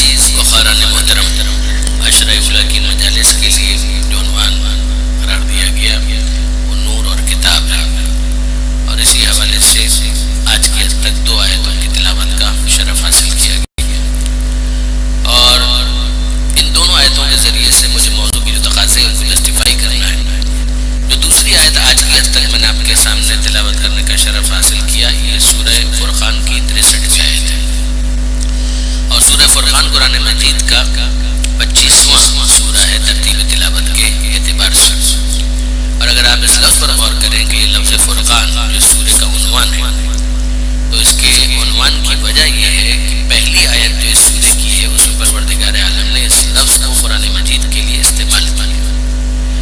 عزیز بخاران محترم، عشرہ اولیٰ کی مجالس کے لیے جو عنوان قرار دیا گیا وہ نور اور کتاب ہے، اور اسی حوالے سے آج کی حد تک 2 آیتوں کی تلاوت کا شرف حاصل کیا گیا، اور ان دونوں آیتوں کے ذریعے سے مجھے موضوع کی جو تقاضے ان کو جسٹیفائی کرنا ہے۔ جو دوسری آیت آج کی حد تک میں نے آپ کے سامنے تلاوت کرنے کا شرف حاصل کیا، یہ سورہ فرقان کی 63ویں آیت ہے، اور سورہ فرقان قرآن مجید کا 25واں سورہ ہے ترتیب تلاوت کے اعتبار سے، اور اگر آپ اس لفظ پر غور کریں کہ یہ لفظ فرقان جو سورہ کا عنوان ہے، تو اس کے عنوان کی وجہ یہ ہے کہ پہلی آیت جو اس سورہ کی ہے اس میں پروردگار عالم نے اس لفظ کو قرآن مجید کے لیے استعمال کیا،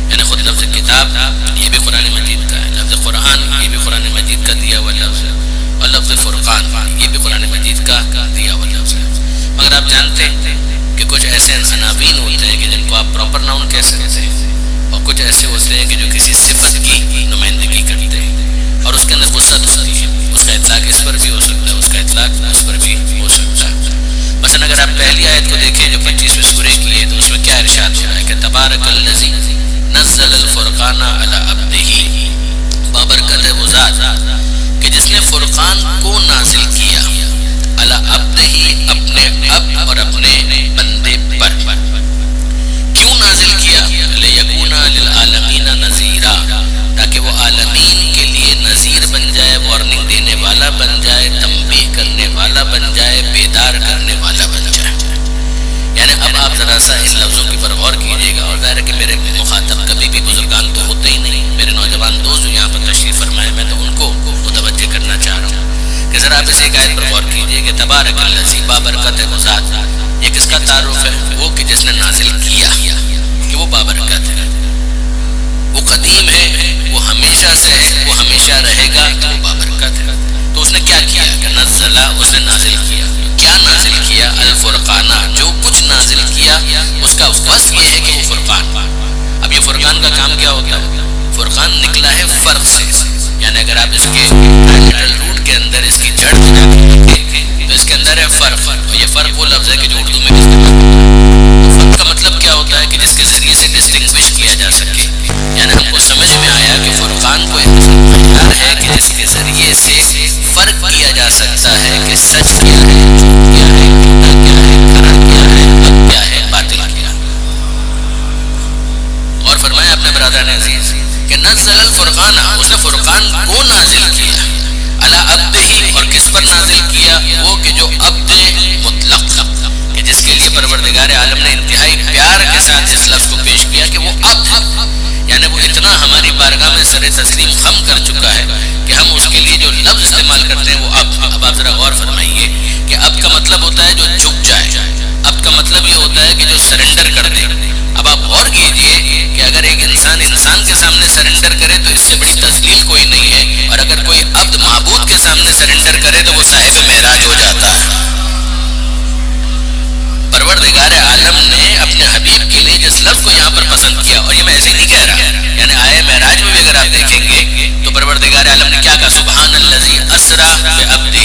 یعنی خود لفظ کتاب یہ بھی قرآن مجید کا ہے، لفظ قرآن یہ بھی قرآن مجید کا دیا ہوا لفظ ہے، اور لفظ فرقان یہ بھی قرآن مجید کا دیا ہوا لفظ ہے۔ مگر آپ جانتے ہیں کہ کچھ ایسے عناوین ہوتے ہیں کہ جن کو آپ پراپر ناؤن کہہ سکتے ہیں، اور کچھ ایسے ہوتے ہیں کہ جو کسی صفت کی نمائندگی کرتے ہیں، اور اس کے اندر وسعت ہوتی ہے، اس کا اطلاق اس پر بھی ہو سکتا ہے، اس کا اطلاق اس پر بھی ہو سکتا ہے۔ مثلا اگر آپ پہلی آیت کو دیکھیں جو 25ویں سورہ کی ہے، تو اس میں کیا ارشاد ہو رہا ہے کہ تبارک الذی نزل الفرقان علی عبدہ، بابرکت ہے وہ ذات کہ جس نے فرقان کو نازل کیا علی عبدہ، اپنے عبد اور اپنے بندے پر۔ کیوں نازل کیا؟ لیکون للعالمین نذیرا، تاکہ وہ عالمین کے لیے نذیر بن جائے، وارننگ دینے والا بن جائے، تنبیہ کرنے والا بن جائے، بیدار کرنے والا بن جائے۔ یعنی اب آپ ذرا سا ان لفظوں کے پر غور کیجیے گا، اور ظاہر ہے کہ میرے مخاطب کبھی بھی بزرگان تو ہوتے ہی نہیں، میرے نوجوان دوست جو یہاں پر تشریف فرمائے، میں تو ان کو متوجہ کرنا چاہ رہا ہوں کہ ذرا آپ اس ایک آیت پر غور کیجیے کہ تبارک الذی، بابرکت ہے وہ ذات، یہ کس کا تعارف ہے؟ وہ کہ جس نے نازل کیا، کہ وہ بابرکت ہے، وہ قدیم ہے، وہ ہمیشہ سے ہے، وہ ہمیشہ رہے گا، تو وہ بابرکت ہے۔ تو اس نے کیا کیا کہ نزلہ، اس نے نازل کیا، کیا نازل کیا؟ الفرقانہ، جو کچھ نازل کیا اس کا وصف یہ ہے کہ وہ فرقان۔ اب یہ فرقان کا کام کیا ہوتا ہے؟ فرقان نکلا ہے فرق سے، یعنی اگر آپ اس کے ٹائٹل روٹ کے اندر اس کی جڑ کو دیکھیں تو اس کے اندر ہے فرق، اور یہ فرق وہ لفظ ہے کہ جو اردو میں استعمال ہوتا ہے۔ تو فرق کا مطلب کیا ہوتا ہے کہ جس کے ذریعے سے ڈسٹنگوش کیا جا سکے، یعنی ہم کو سمجھ میں آیا کہ فرقان کو ایک معیار ہے کہ جس کے ذریعے سے فرق کیا جا سکتا ہے کہ سچ کیا ہے، جھوٹ کیا ہے، جھوٹا کیا ہے، کھرا کیا ہے، حق کیا ہے، باطل کیا ہے۔ اور فرمایا اپنے برادران عزیز کہ نزل الفرقان، اس نے فرقان کو نازل کیا علی عبدہ، اور کس پر نازل کیا؟ وہ کہ جو عبد مطلق، کہ جس کے لیے پروردگار عالم نے انتہائی پیار کے ساتھ اس لفظ کو پیش کیا کہ وہ عبد، یعنی وہ اتنا ہماری بارگاہ میں سر تسلیم خم کر چکا ہے کہ ہم اس کے لیے جو لفظ استعمال کرتے ہیں وہ عبد۔ اب آپ ذرا غور فرمائیے کہ عبد کا مطلب ہوتا ہے جو جھک جائے، عبد کا مطلب یہ ہوتا ہے کہ جو سرنڈر کر دے۔ اب آپ غور کیجئے کہ اگر ایک انسان کے سامنے سرنڈر کرے تو اس سے بڑی تسلیم کوئی نہیں ہے، اور اگر کوئی عبد معبود کے سامنے سرنڈر کرے تو وہ صاحب معراج ہو جاتا ہے۔ پروردگار عالم نے اپنے حبیب کے لیے جس لفظ کو یہاں پر پسند کیا، اور یہ میں ایسے نہیں کہہ رہا، یعنی آئے معراج میں بھی اگر آپ دیکھیں گے تو پروردگار عالم نے کیا کہا؟ سبحان الذی اسریٰ بعبدہ،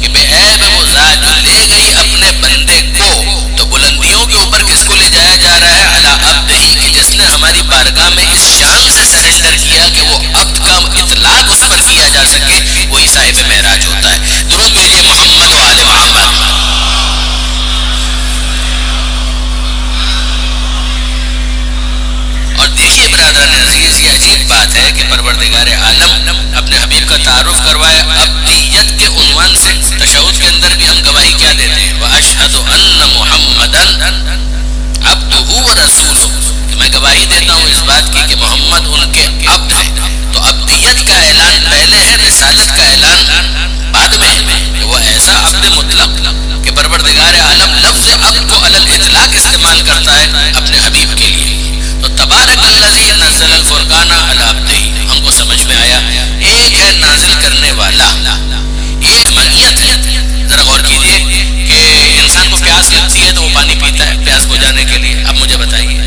کہ بے عیب ہے وہ ذات جو لے گئی اپنے بندے کو۔ تو بلندیوں کے اوپر کس کو لے جایا جا رہا ہے؟ علی عبدہ، کہ جس نے ہماری بارگاہ میں اس شان سے سرنڈر کیا کہ وہ عبد کا اطلاق اس پر کیا جا سکے، وہی صاحب معراج ہوتا ہے۔ درود بھیجیے محمد و آل محمد۔ اور دیکھیے برادران عزیز، یہ عجیب بات ہے کہ پروردگار عالم اپنے حبیب کا تعارف کروائے عبدیت کے عنوان سے۔ تشہد کے اندر بھی ہم گواہی کیا دیتے ہیں؟ وَأَشْهَدُ أَنَّ مُحَمَّدًا عَبْدُهُ وَرَسُولُهُ، کہ میں گواہی دیتا ہوں اس بات کی کہ محمد ان کے عبد ہے۔ تو عبدیت کا اعلان پہلے ہے، رسالت کا اعلان بعد میں ہے، کہ وہ ایسا عبد مطلق کہ پروردگار عالم لفظ عبد کو علی الاطلاق استعمال کرتا ہے اپنے حبیب کے لیے۔ تو تبارک الذی نزل الفرقان علی عبدہ، ہم کو سمجھ میں آیا ایک ہے نازل کرنے والا، ایک مانیت ہے۔ ذرا غور کیجئے کہ انسان کو پیاس لگتی ہے تو وہ پانی پیتا ہے پیاس بجھانے کے لیے۔ اب مجھے بتائیے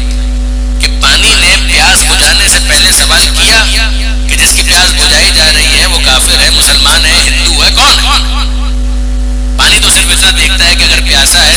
کہ پانی نے پیاس بجھانے سے پہلے سوال کیا کہ جس کی پیاس بجھائی جا رہی ہے وہ کافر ہے، مسلمان ہے، ہندو ہے، کون ہے؟ پانی تو صرف اتنا دیکھتا ہے کہ اگر پیاسا ہے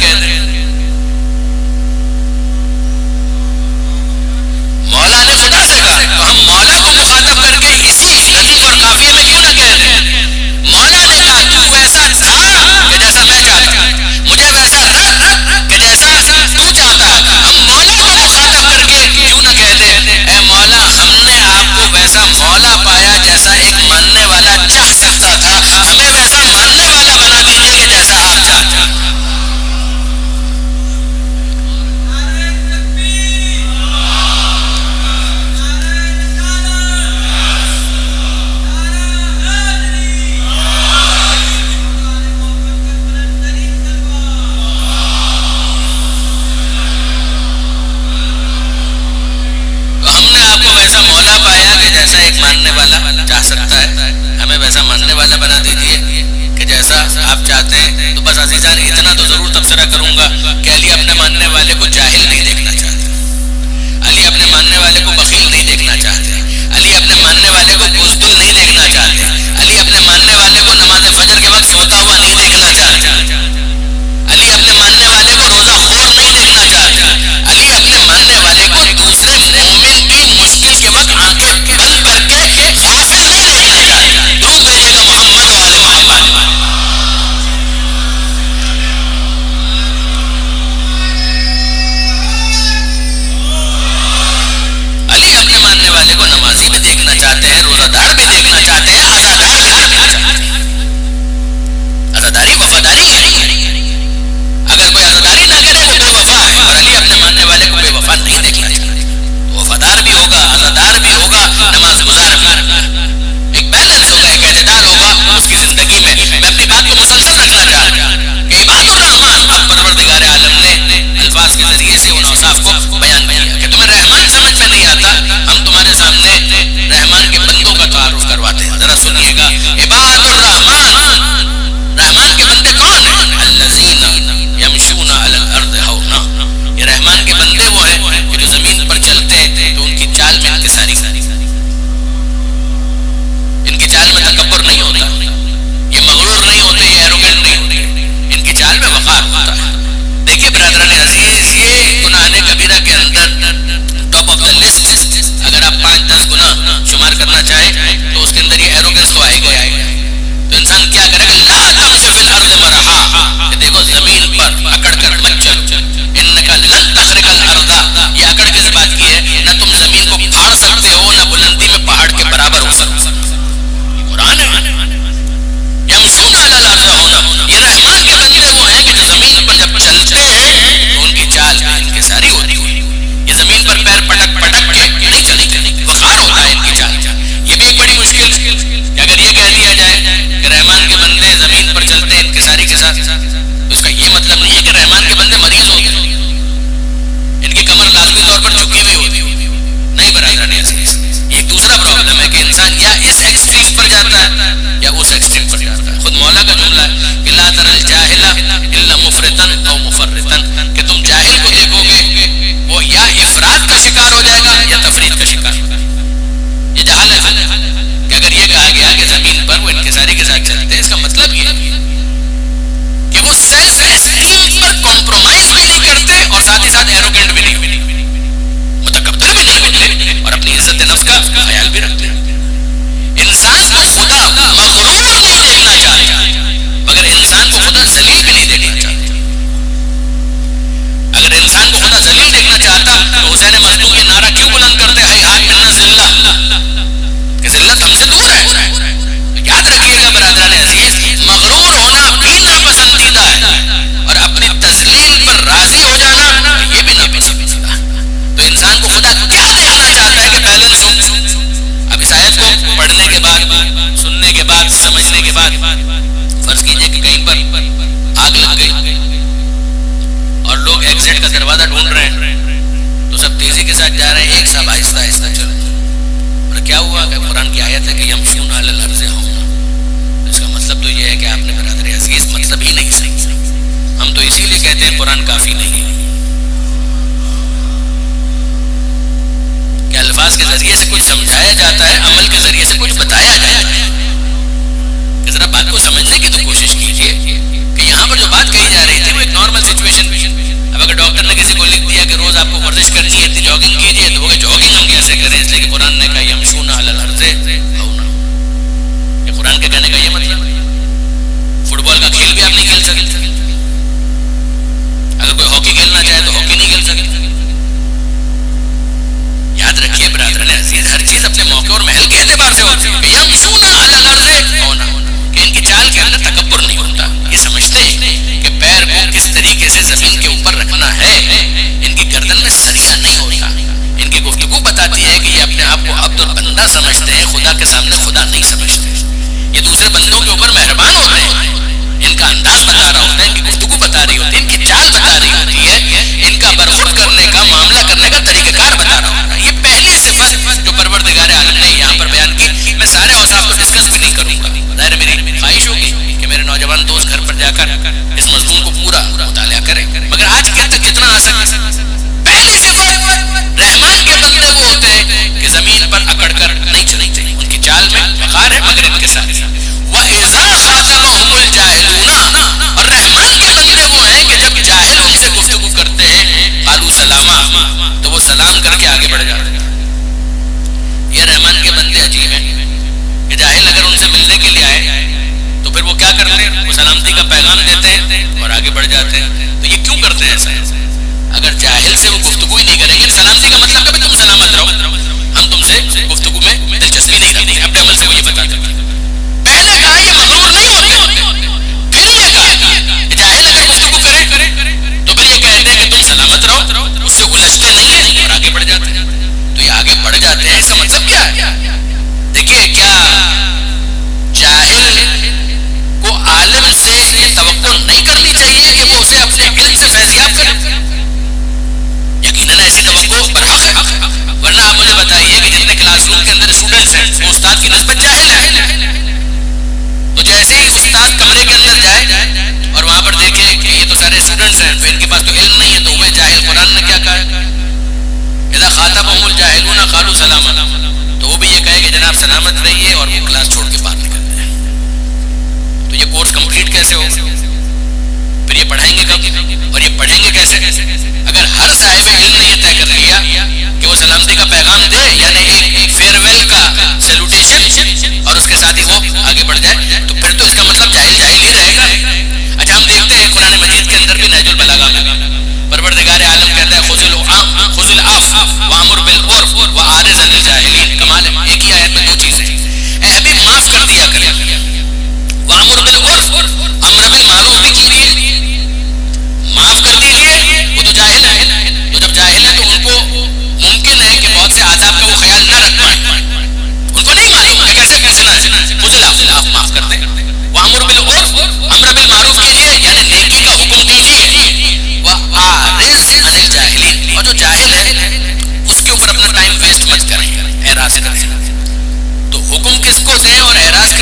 کہہ دیں؟ مولا نے خدا سے کہا تو ہم مولا کو مخاطب کر کے اسی لطیف اور قافیے میں کیوں نہ کہہ دیں؟ مولا نے کہا تو ویسا تھا کہ جیسا میں چاہتا، مجھے ویسا رکھ کہ جیسا تو چاہتا. ہم مولا کو مخاطب کر کے کیوں نہ کہہ دیں اے مولا ہم نے آپ کو ویسا مولا پایا جیسا ایک ماننے والا چاہ سکتا تھا، ہمیں ویسا ماننے والا بنا دیجئے کہ جیسا آپ چاہتے ہیں.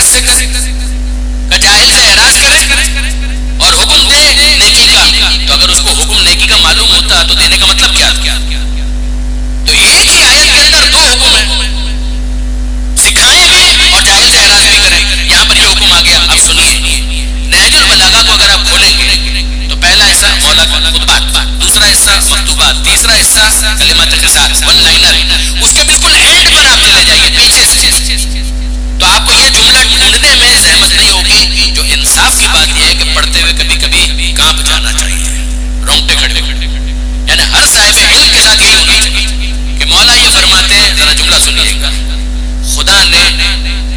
کس سے کرے؟ کہ جاہل سے اعراض کرے اور حکم دے نیکی کا. تو اگر اس کو حکم نیکی کا معلوم ہوتا تو دینے کا مطلب کیا تھا؟ تو ایک ہی آیت کے اندر دو حکم ہیں, سکھائیں بھی اور جاہل سے اعراض بھی کریں. یہاں پر یہ حکم آ گیا. اب سنیے, نہج البلاغہ کو اگر آپ کھولیں گے تو پہلا حصہ مولا کا خطبات, دوسرا حصہ مکتوبات, تیسرا حصہ کلمات خصال ون لائنر. اس کے بالکل اینڈ پر آپ چلے جائیے پیچھے سے, تو آپ کو یہ جملہ ڈھونڈنے میں زحمت نہیں ہوگی. جو انصاف کی بات یہ ہے کہ پڑھتے ہوئے کبھی کبھی کانپ جانا چاہیے, رونگٹے کھڑے. یعنی ہر صاحب علم کے ساتھ یہ ہونا چاہیے کہ مولا یہ فرماتے ہیں, ذرا جملہ سنیے گا, خدا نے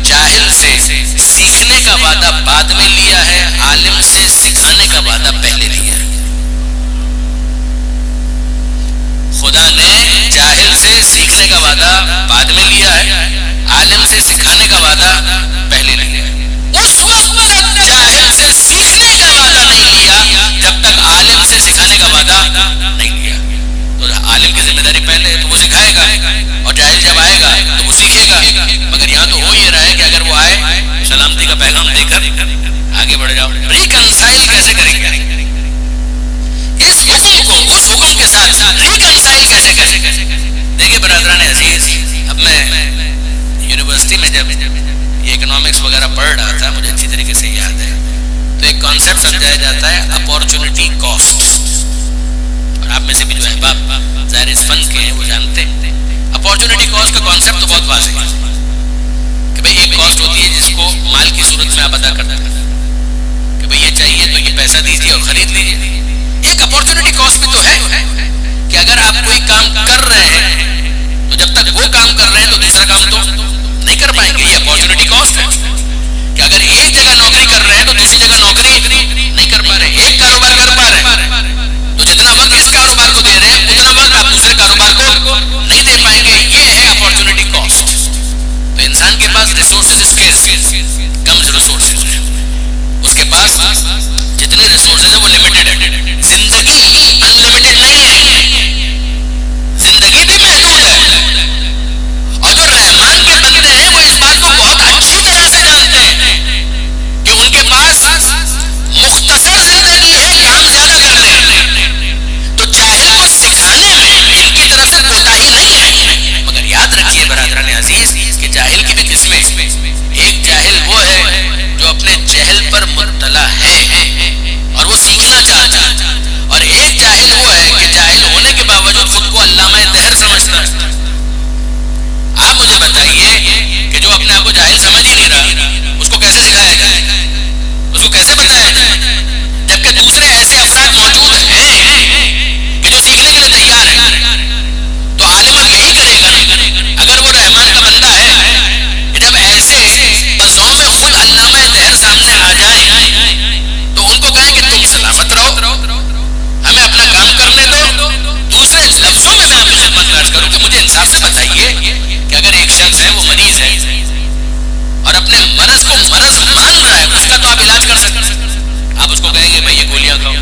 جاہل سے سیکھنے کا وعدہ بعد میں لیا ہے, عالم سے سکھانے کا وعدہ پہلے لیا ہے. خدا نے جاہل سے سیکھنے کا وعدہ بعد میں لیا ہے, عالم سے سکھانے کا وعدہ پہلے لیا ہے. اس وقت تک جاہل سے سیکھنے کا وعدہ نہیں لیا جب تک عالم سے سکھانے کا وعدہ نہیں لیا. تو عالم کی ذمہ داری پہلے ہے تو وہ سکھائے گا, اور جاہل جب آئے گا تو وہ سیکھے گا. مگر یہاں تو ہو یہ رہا ہے کہ اگر وہ آئے سلامتی کا پیغام دے کر آگے بڑھ جاؤ. ریکنسائل کیسے کریں گے اس حکم کو اس حکم کے ساتھ؟ ریکنسائل کیسے کریں؟ دیکھیے برادران عزیز, اب میں یونیورسٹی میں جب یہ اکنامکس وغیرہ پڑھ رہا تھا, مجھے اچھی طریقے سے یاد ہے, تو ایک کانسیپٹ سمجھایا جاتا ہے اپارچونٹی کاسٹ. اور آپ میں سے بھی جو احباب ظاہر اس فن کے ہیں وہ جانتے ہیں اپارچونٹی کاسٹ کا کانسیپٹ تو بہت واضح ہے کہ بھئی ایک کاسٹ ہوتی ہے جس کو مال کی صورت میں آپ ادا کرتے ہیں کہ بھئی یہ چاہیے تو یہ پیسہ دیجیے اور خرید لیجیے. ایک اپارچونٹی کاسٹ بھی تو ہے کہ اگر آپ کوئی کام کر رہے ہیں تو جب تک وہ کام کر رہے ہیں تو دوسرا کام تو نہیں کر پائیں گے. یہ اپارچونٹی کاسٹ ہے کہ اگر ایک جگہ نوکری کر رہے ہیں تو دوسری جگہ نوکری نہیں کر پا رہے. ایک کاروبار کر پا رہے ہیں تو جتنا وقت اس کاروبار کو دے رہے ہیں اتنا وقت آپ دوسرے کاروبار کو نہیں دے پائیں گے. یہ ہے اپارچونٹی کاسٹ. تو انسان کے پاس ریسورسز اسکیئرس, کم ریسورسز ہیں, اس کے پاس جتنے ریسورسز ہیں وہ لمیٹڈ ہے. زندگی انلمیٹڈ نہیں ہے, زندگی بھی محدود ہے. اور جو رحمان کے بندے ہیں وہ اس بات کو بہت اچھی طرح سے جانتے ہیں کہ ان کے پاس مختصر زندگی ہے, کام زیادہ کرنے ہیں. تو جاہل کو سکھانے میں ان کی طرف سے کوتاہی نہیں ہے. مگر یاد رکھیے برادران عزیز کہ جاہل کی بھی قسمیں. ایک جاہل وہ ہے جو اپنے جہل پر مطلع ہے اور وہ سیکھنا چاہتا ہے, اور ایک جاہل وہ ہے کہ جاہل ہونے کے باوجود خود کو علامہ دہر سمجھتا ہے. آپ مجھے بتائیے کہ جو اپنے آپ کو جاہل سمجھ ہی نہیں رہا اس کو کیسے سکھایا جائے, اس کو کیسے بتایا جائے, جبکہ دوسرے ایسے افراد موجود ہیں کہ جو سیکھنے کے لیے تیار ہیں. تو عالم اب یہی کرے گا اگر وہ رحمان کا بندہ ہے کہ جب ایسے بزوم خود علامہ دہر سامنے آ جائیں تو ان کو کہیں کہ تم سلامت رہو, ہمیں اپنا کام کرنے دو. دوسرے لفظوں میں آپ کی خدمت میں عرض کروں کہ مجھے انصاف سے بتائیے کہ اگر ایک شخص ہے وہ مریض ہے اور اپنے مرض کو مرض مان رہا ہے, اس کا تو آپ علاج کر سکتے ہیں. آپ اس کو کہیں گے بھائی یہ گولیاں کھاؤ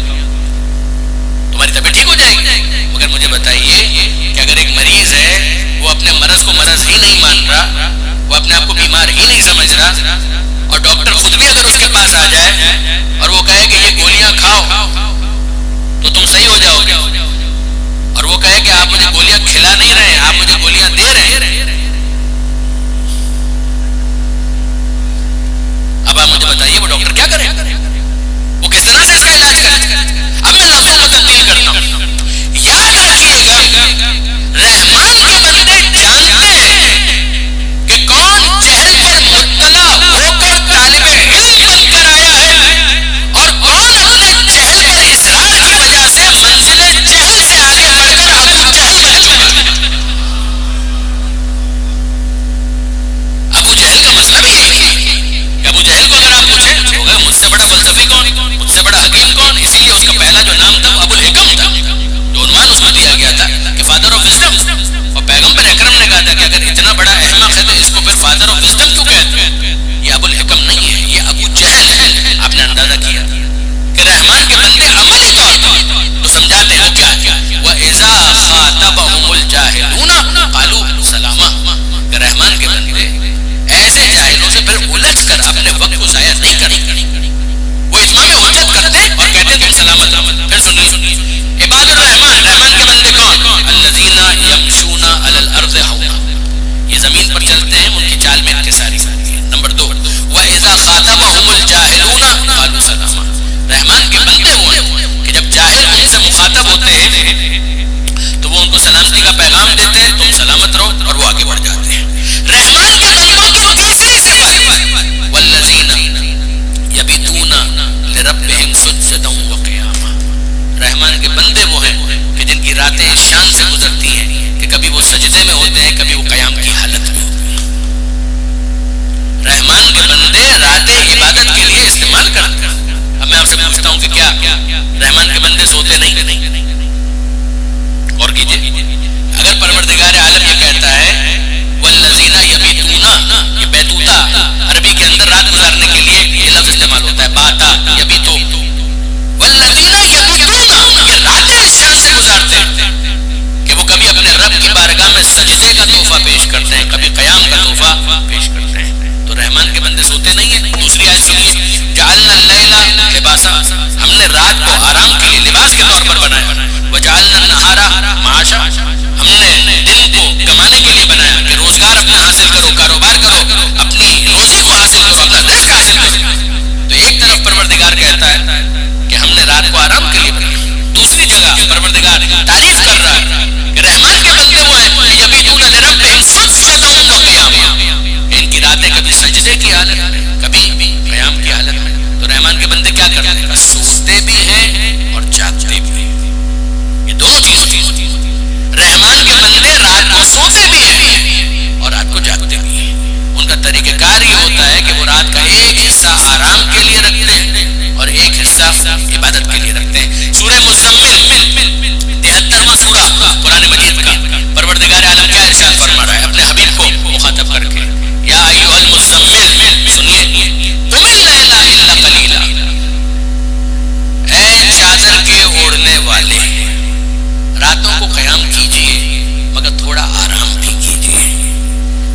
تمہاری طبیعت ٹھیک ہو جائے گی. مگر مجھے بتائیے کہ اگر ایک مریض ہے وہ اپنے مرض کو مرض ہی نہیں مان رہا, وہ اپنے آپ کو بیمار ہی نہیں سمجھ رہا, اور ڈاکٹر خود بھی اگر اس کے پاس آ جائے اور وہ کہے کہ یہ گولیاں کھاؤ تو تم صحیح ہو جاؤ گے, اور وہ کہے کہ آپ مجھے گولیاں کھلا نہیں رہے, آپ مجھے گولیاں دے رہے ہیں, اب آپ مجھے بتائیے وہ ڈاکٹر کیا کرے, وہ کس طرح سے اس کا علاج کرے. اب میں لفظوں کو تبدیل کرتا ہوں. یاد رکھیے گا رحمان کے بندے جانتے ہیں کہ کون جہل پر مطلع ہو کر طالب علم بن کر آیا ہے اور کون اپنے جہل پر اصرار کی وجہ سے منزل جہل سے آگے بڑھ کر ابو جہل کی حالت میں، کبھی قیام کی حالت میں. تو رحمان کے بندے کیا کرتے ہیں؟ سوتے بھی ہیں اور جاگتے بھی ہیں. یہ دونوں چیزیں. رحمان کے بندے رات کو سوتے بھی ہیں اور رات کو جاگتے بھی ہیں. ان کا طریقہ کار یہ ہوتا ہے کہ وہ رات کا ایک حصہ آرام کے لیے رکھتے ہیں اور ایک حصہ عبادت کے لیے رکھتے ہیں. سورہ مزمل 73واں سورہ قرآن مجید کا. پروردگار عالم کیا ارشاد فرما رہا ہے اپنے حبیب کو مخاطب کر کے؟ یا ایھا المزمل، سنیے، قم اللیل الا قلیلا، اے چادر کے اوڑھنے والے، راتوں کو قیام کیجئے مگر تھوڑا آرام بھی کیجئے.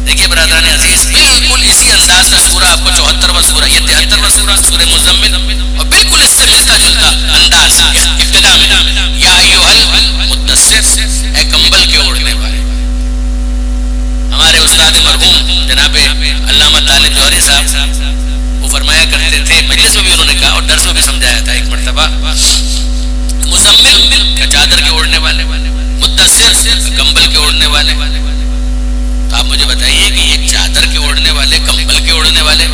دیکھیے برادران عزیز، بالکل اسی انداز میں سورہ آپ کو 74واں سورہ، یہ 73واں سورہ سورہ مزمل، اور بالکل اس سے ملتا جلتا انداز ابتدا میں یا ایھا المدثر، اے کمبل کے اوڑھنے والے. ہمارے استاد مرحوم جناب علامہ طالب جوہری صاحب وہ فرمایا کرتے تھے، مجلس میں بھی انہوں نے کہا اور درس میں بھی سمجھایا تھا ایک مرتبہ، مزمل کا چادر کے اوڑھنے والے، مدثر کمبل کے اوڑھنے والے. تو آپ مجھے بتائیے کہ یہ چادر کے اوڑھنے والے، کمبل کے اوڑھنے والے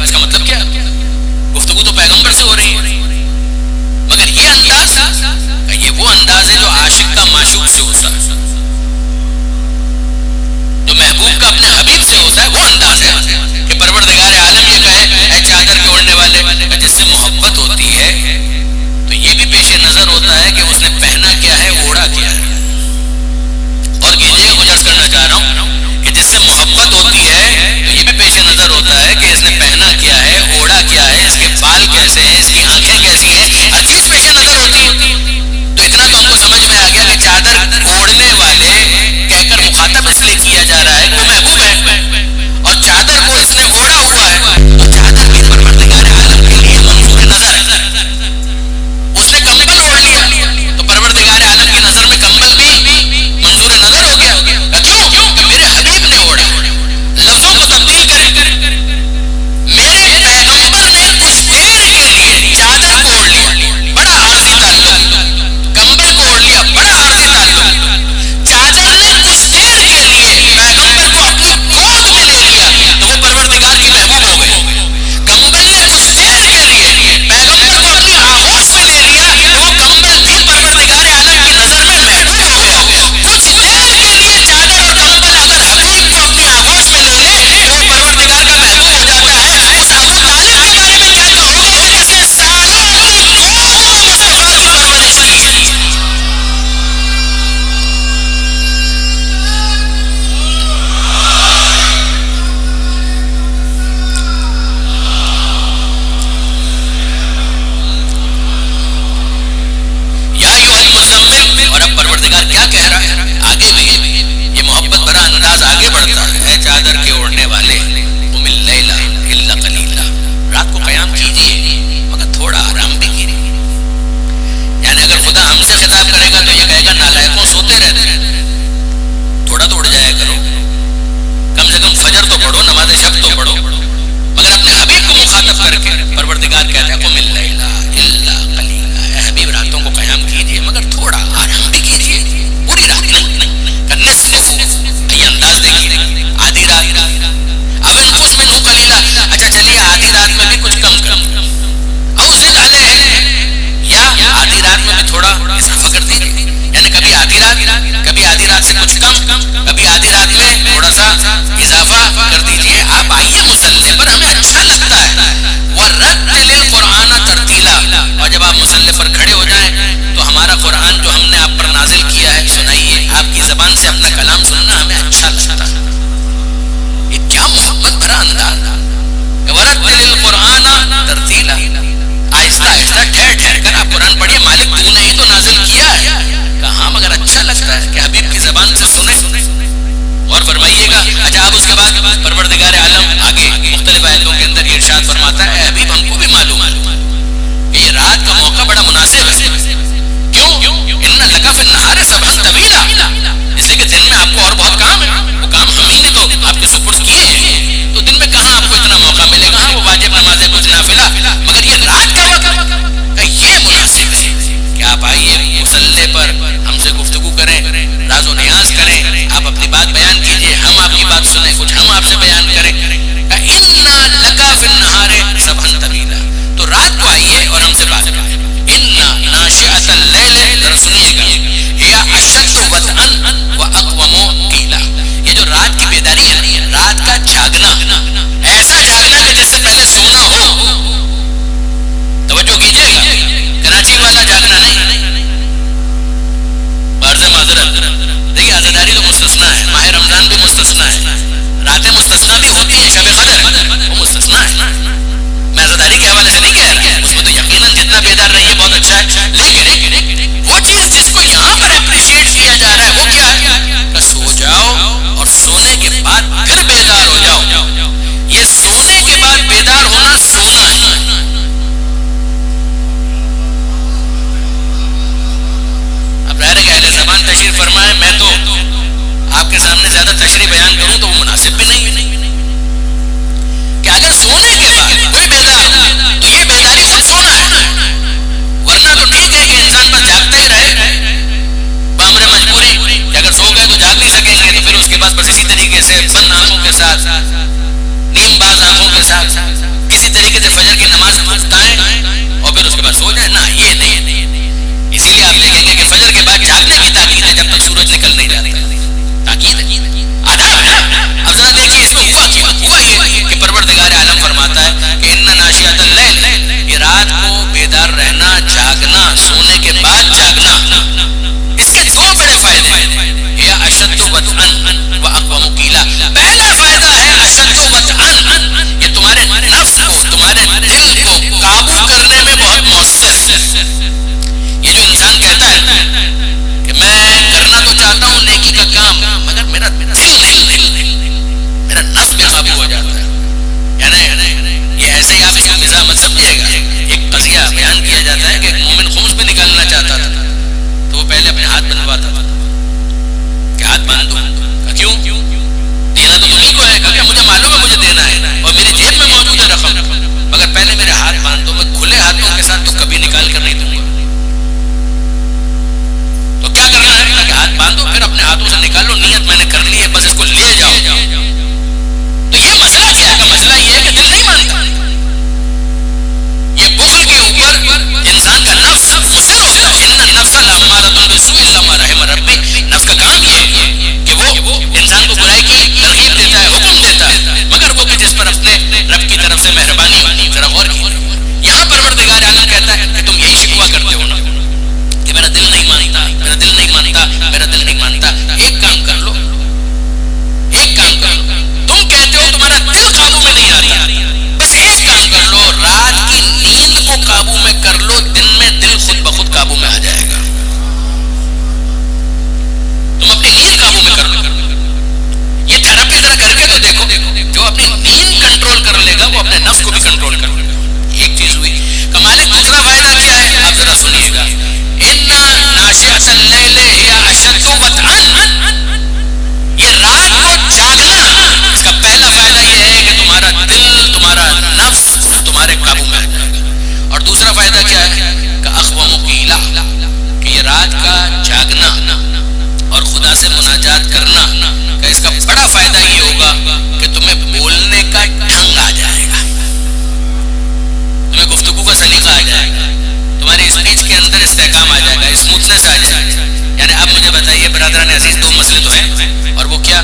برادران عزیز دو مسئلے تو ہیں، اور وہ کیا؟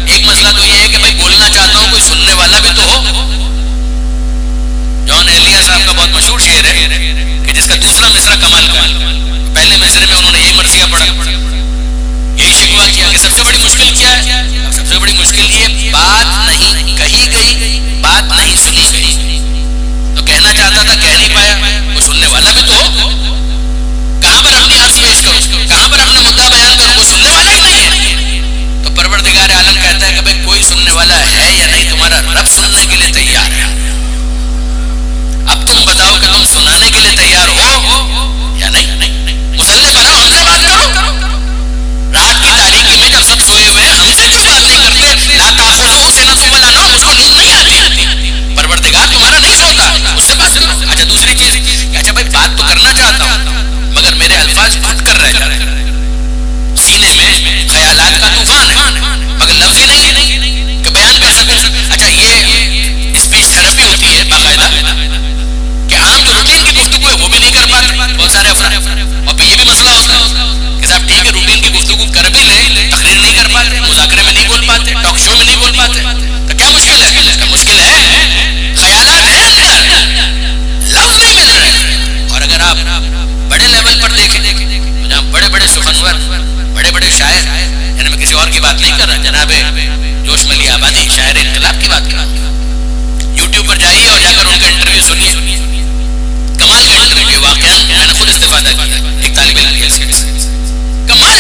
ایک مسئلہ تو یہ ہے کہ بھائی بولنا چاہتا ہوں کوئی سننے والا بھی تو ہو. جان ایلیا صاحب کا بہت مشہور شعر ہے کہ جس کا دوسرا مصرع کمال کا ہے. پہلے مصرے میں انہوں نے یہی مرثیہ پڑھا، یہی شکوہ کیا کہ سب سے بڑی مشکل کیا ہے؟ سب سے بڑی مشکل یہ بات نہیں کہی گئی، بات نہیں سنی گئی. تو کہنا چاہتا تھا کہہ نہیں پایا، کوئی سننے والا بھی تو ہو. کہاں پر اپنی عرض پیش کرو، کہاں پر اپنا مدعا بیان کرو، کوئی سننے والا ہی نہیں ہے. تو پروردگار عالم کہتا ہے کہ بھائی کوئی سننے والا ہے یا نہیں، تمہارا رب سننے کے لیے تیار ہے. اب تم بتاؤ کہ تم سنانے کے لیے تیار ہو یا نہیں. مسلح پر ہم سے بات کرو. رات کی تاریکی میں جب سب سوئے ہوئے ہم سے کیوں بات نہیں کرتے؟ لا تاخذہ سنۃ ولا نوم، اس کو نیند نہیں آتی. پروردگار تمہارا نہیں سوتا، اس سے بات کرو. اچھا دوسری چیز کہ اچھا بھائی بات تو کرنا چاہتا ہوں مگر میرے الفاظ پھٹ کر رہ جاتے ہیں، سینے میں خیالات کا طوفان ہے مگر لفظ ہی نہیں کہ بیان کر سکوں. اچھا یہ اسپیچ تھراپی ہوتی ہے باقاعدہ کہ عام جو روٹین کی گفتگو ہے وہ بھی نہیں کر پاتے بہت سارے افراد. اور پھر یہ بھی مسئلہ ہوتا ہے کہ صاحب ٹھیک ہے روٹین کی گفتگو کر بھی لیں، تقریر نہیں کر پاتے، مذاکرے میں نہیں بول پاتے، ٹاک شو میں نہیں بول پاتے. تو کیا مشکل ہے؟ مشکل ہے خیالات ہیں اندر، لفظ نہیں مل رہے. اور اگر آپ بڑے لیول پر دیکھیں تو جہاں بڑے بڑے سخنور، بڑے بڑے شاعر، یعنی میں کسی اور کی بات نہیں کر رہا، جناب جوش ملی آبادی شاعر انقلاب کی بات کر رہا ہوں. یوٹیوب پر جائیے اور جا کر ان کا انٹرویو سنیے، کمال کا انٹرویو. واقعا میں نے خود استفادہ کیا ایک طالب علم سے، کمال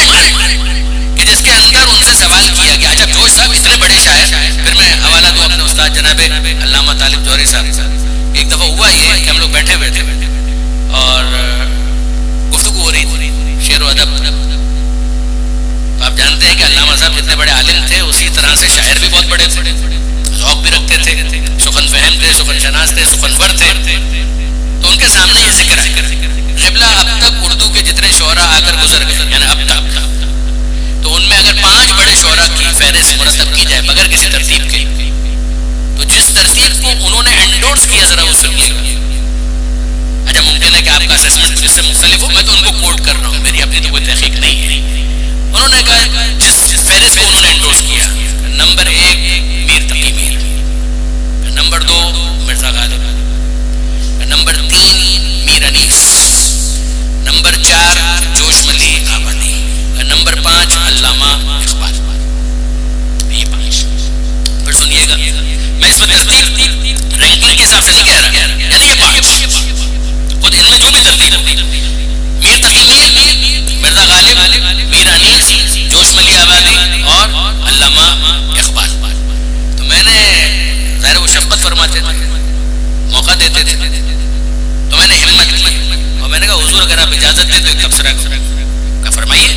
کہ جس کے اندر ان سے سوال کیا گیا. اچھا جوش صاحب اتنے بڑے شاعر، پھر میں حوالہ دوں اپنے استاد جناب علامہ طالب جوہری صاحب. ایک دفعہ ہوا یہ کہ ہم لوگ بیٹھے ہوئے تھے اور گفتگو ہو رہی تھی شعر و ادب. تو آپ جانتے ہیں کہ علامہ صاحب جتنے بڑے عالم تھے اسی طرح سے شاعر بھی بہت بڑے تھے، ذوق بھی رکھتے تھے، سخن فہم تھے، سخن شناس تھے، سخنور تھے. تو ان کے سامنے یہ ذکر ہے قبلہ اب تک اردو کے جتنے شعراء آ کر گزر گئے، یعنی اب تک، تو ان میں اگر 5 بڑے شعراء کی فہرست مرتب کی جائے بغیر کسی ترتیب کے، تو جس ترتیب کو انہوں نے انڈورس کیا ذرا وہ سنیے گا. اچھا ممکن ہے کہ آپ کا اسسمنٹ اس سے مختلف ہو، میں تو ان کو کوٹ کر رہا ہوں، میری اپنی تو کوئی تحقیق نہیں ہے. انہوں نے کہا جس فہرست کو انہوں نے انڈورس کیا، number 1 Mir Taqi Mir, number 2 Mirza Ghalib, number 3 میر انیس، نمبر 4 جوش ملی آبادی، نمبر 5 علامہ اقبال. یہ 5. پھر سنیے گا میں اس میں ترتیب رینکنگ کے حساب سے نہیں کہہ رہا، یعنی یہ 5 خود ان میں جو بھی ترتیب ہوگی، میر تقی میر، مرزا غالب، میر انیس، جوش ملی آبادی اور علامہ اقبال. تو میں نے ظاہر وہ شفقت فرماتے تھے، موقع دیتے تھے، تو میں نے ہمت کی اور میں نے کہا حضور اگر آپ اجازت دیں تو ایک تبصرہ کا فرمائیے.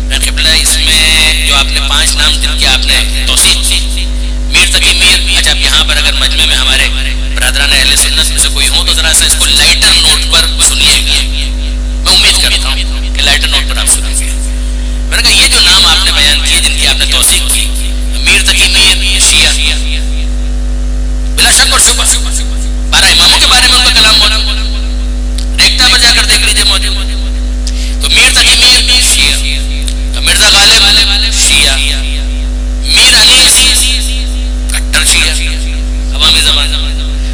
میں قبلہ اس میں جو آپ نے 5 نام جن کی آپ نے توثیق کی، میر تقی میر. اچھا اب یہاں پر اگر مجمع میں ہمارے برادران اہل سنت میں سے کوئی ہوں تو ذرا سا اس کو لائٹر نوٹ پر سنیے گا. میں امید کرتا ہوں کہ لائٹر نوٹ پر آپ سنیں گے. میں نے کہا یہ جو نام آپ نے بیان کیے جن کی آپ نے توثیق کی، میر تقی میر شیعہ، بلا شک اور شبہ 12 اماموں کے بارے میں ان کا کلام موجود، ریختہ پر جا کر دیکھ لیجیے موجود. تو میر تقی میر شیعہ، مرزا غالب شیعہ، میر انیس کٹر شیعہ عوامی زبان،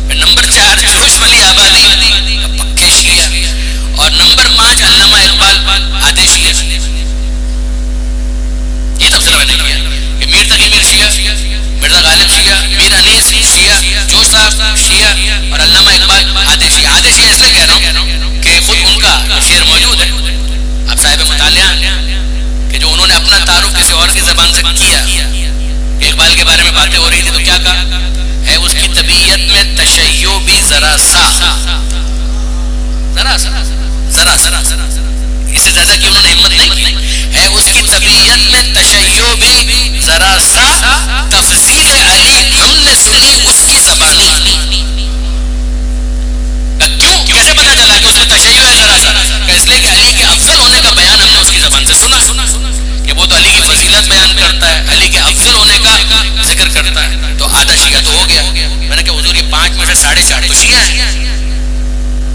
پھر نمبر 4 جوش ملی آبادی پکے شیعہ، اور نمبر 5 علامہ اقبال آدھے شیعہ. یہ تبصرہ میں نے کیا کہ میر تقی میر شیعہ، مرزا غالب شیعہ، میر انیس شیعہ، جوش صاحب شیعہ اور علامہ اقبال آدھے شیعہ. آدھے شیعہ اس لیے کہہ رہا ہوں کہ خود ان کا شعر موجود ہے، آپ صاحب مطالعہ کہ جو انہوں نے اپنا تعارف کسی اور کی زبان سے کیا کہ اقبال کے بارے میں باتیں ہو رہی تھی تو کیا کہا ہے اس کی طبیعت میں تشیع بھی ذرا سا، اس سے زیادہ کہ انہوں نے ہمت نہیں کی، ہے اس کی طبیعت میں تشیع بھی ذرا سا، تفضیل علی ہم نے سنی اس کی زبانی. کیوں کیسے پتا چلا کہ اس میں تشیع ہے ذرا سا؟ کہ اس لیے کہ علی کے افضل ہونے کا بیان ہم نے اس کی زبان سے سنا کہ وہ تو علی کی فضیلت بیان کرتا ہے، علی کے افضل ہونے کا ذکر کرتا ہے. تو آدھا شیعہ تو ہو گیا. میں نے کہا حضور یہ 5 میں سے 4.5 تو شیعہ ہیں،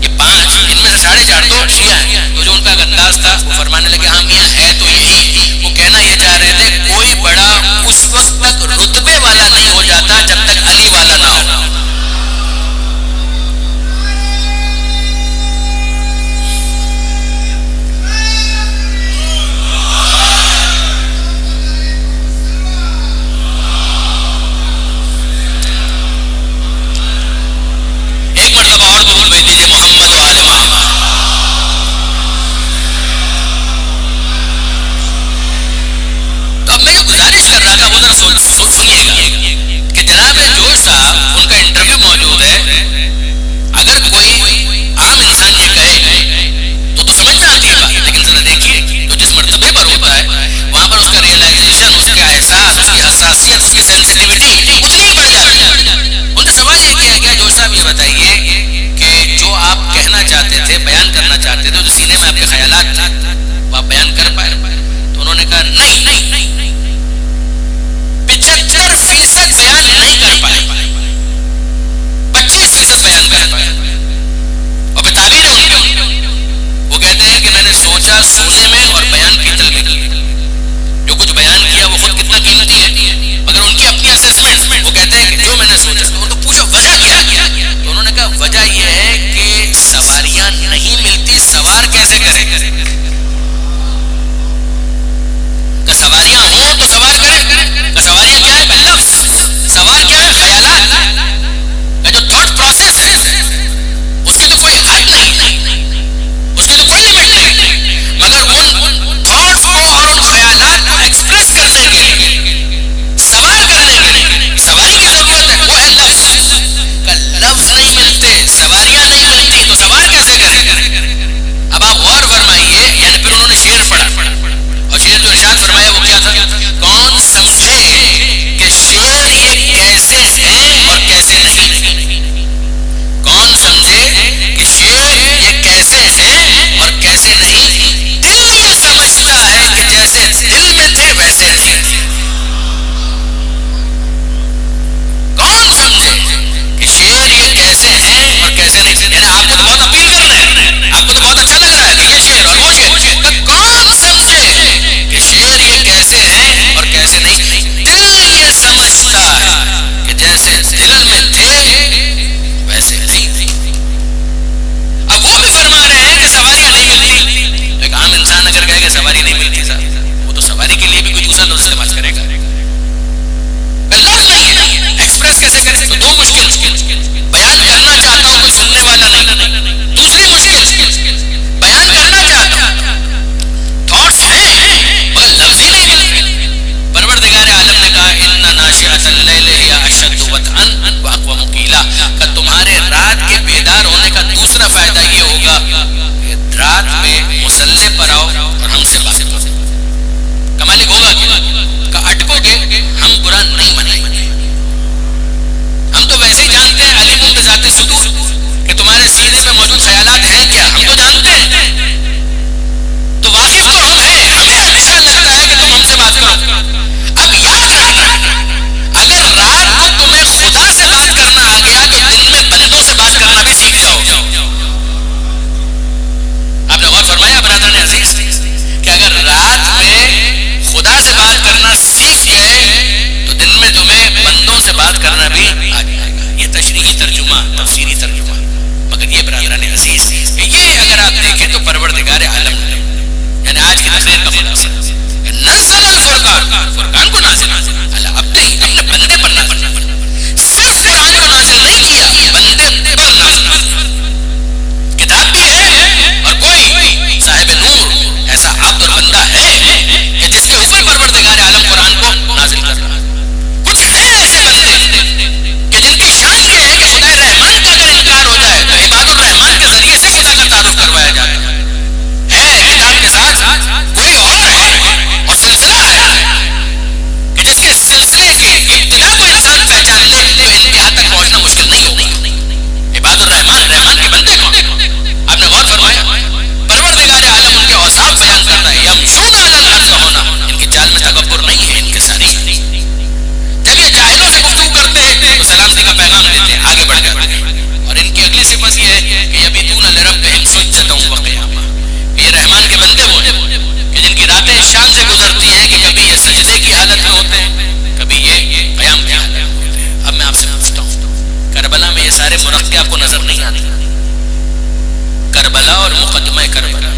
یہ 5 ان میں سے 4.5 تو شیعہ ہیں. تو جو ان کا انداز تھا وہ فرمانے لگے ہاں میاں ہے تو یہی. وہ مرقیہ کو نظر نہیں آتی؟ کربلا اور مقدمہ کربلا